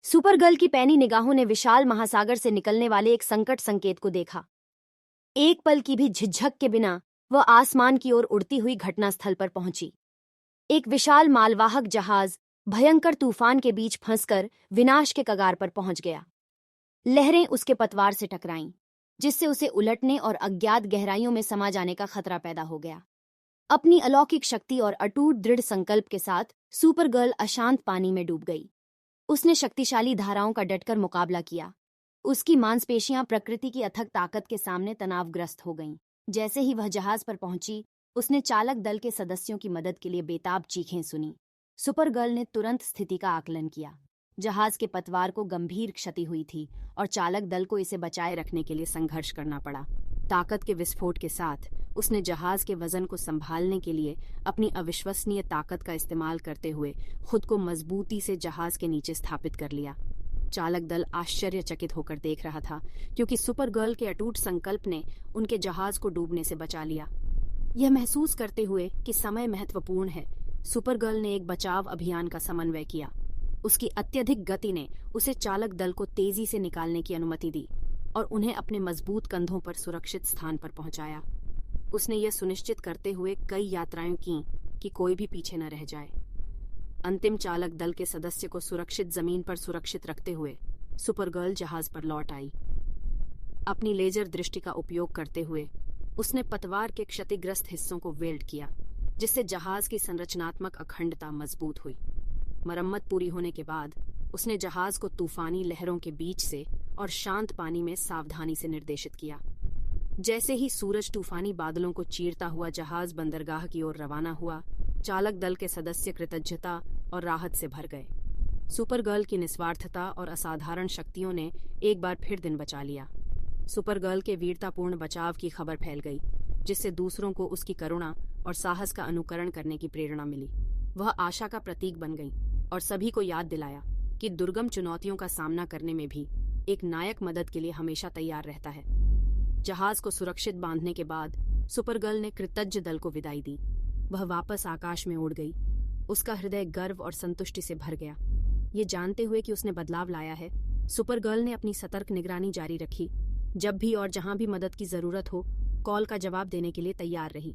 Supergirl की पैनी निगाहों ने विशाल महासागर से निकलने वाले एक संकट संकेत को देखा। एक पल की भी झिझक के बिना वह आसमान की ओर उड़ती हुई घटनास्थल पर पहुंची। एक विशाल मालवाहक जहाज भयंकर तूफान के बीच फंसकर विनाश के कगार पर पहुंच गया। लहरें उसके पतवार से टकराईं, जिससे उसे उलटने और अज्ञात गहराइयों में समा जाने का खतरा पैदा हो गया। अपनी अलौकिक शक्ति और अटूट दृढ़ संकल्प के साथ सुपरगर्ल अशांत पानी में डूब गई। उसने शक्तिशाली धाराओं का डटकर मुकाबला किया। उसकी मांसपेशियां प्रकृति की अथक ताकत के सामने तनावग्रस्त हो गईं। जैसे ही वह जहाज पर पहुंची, उसने चालक दल के सदस्यों की मदद के लिए बेताब चीखें सुनी। सुपरगर्ल ने तुरंत स्थिति का आकलन किया। जहाज के पतवार को गंभीर क्षति हुई थी और चालक दल को इसे बचाए रखने के लिए संघर्ष करना पड़ा। ताकत के विस्फोट के साथ उसने जहाज के वजन को संभालने के लिए अपनी अविश्वसनीय ताकत का इस्तेमाल करते हुए खुद को मजबूती से जहाज के नीचे स्थापित कर लिया। चालक दल आश्चर्यचकित होकर देख रहा था, क्योंकि सुपरगर्ल के अटूट संकल्प ने उनके जहाज को डूबने से बचा लिया। यह महसूस करते हुए कि समय महत्वपूर्ण है, सुपरगर्ल ने एक बचाव अभियान का समन्वय किया। उसकी अत्यधिक गति ने उसे चालक दल को तेजी से निकालने की अनुमति दी और उन्हें अपने मजबूत कंधों पर सुरक्षित स्थान पर पहुंचाया। उसने यह सुनिश्चित करते हुए कई यात्राएं की कि कोई भी पीछे न रह जाए। अंतिम चालक दल के सदस्य को सुरक्षित जमीन पर सुरक्षित रखते हुए सुपरगर्ल जहाज पर लौट आई। अपनी लेजर दृष्टि का उपयोग करते हुए उसने पतवार के क्षतिग्रस्त हिस्सों को वेल्ड किया, जिससे जहाज की संरचनात्मक अखंडता मजबूत हुई। मरम्मत पूरी होने के बाद उसने जहाज को तूफानी लहरों के बीच से और शांत पानी में सावधानी से निर्देशित किया। जैसे ही सूरज तूफानी बादलों को चीरता हुआ जहाज बंदरगाह की ओर रवाना हुआ, चालक दल के सदस्य कृतज्ञता और राहत से भर गए। सुपरगर्ल की निस्वार्थता और असाधारण शक्तियों ने एक बार फिर दिन बचा लिया। सुपरगर्ल के वीरतापूर्ण बचाव की खबर फैल गई, जिससे दूसरों को उसकी करुणा और साहस का अनुकरण करने की प्रेरणा मिली। वह आशा का प्रतीक बन गई और सभी को याद दिलाया कि दुर्गम चुनौतियों का सामना करने में भी एक नायक मदद के लिए हमेशा तैयार रहता है। जहाज को सुरक्षित बांधने के बाद सुपरगर्ल ने कृतज्ञ दल को विदाई दी। वह वापस आकाश में उड़ गई। उसका हृदय गर्व और संतुष्टि से भर गया, ये जानते हुए कि उसने बदलाव लाया है। सुपरगर्ल ने अपनी सतर्क निगरानी जारी रखी। जब भी और जहां भी मदद की जरूरत हो, कॉल का जवाब देने के लिए तैयार रही।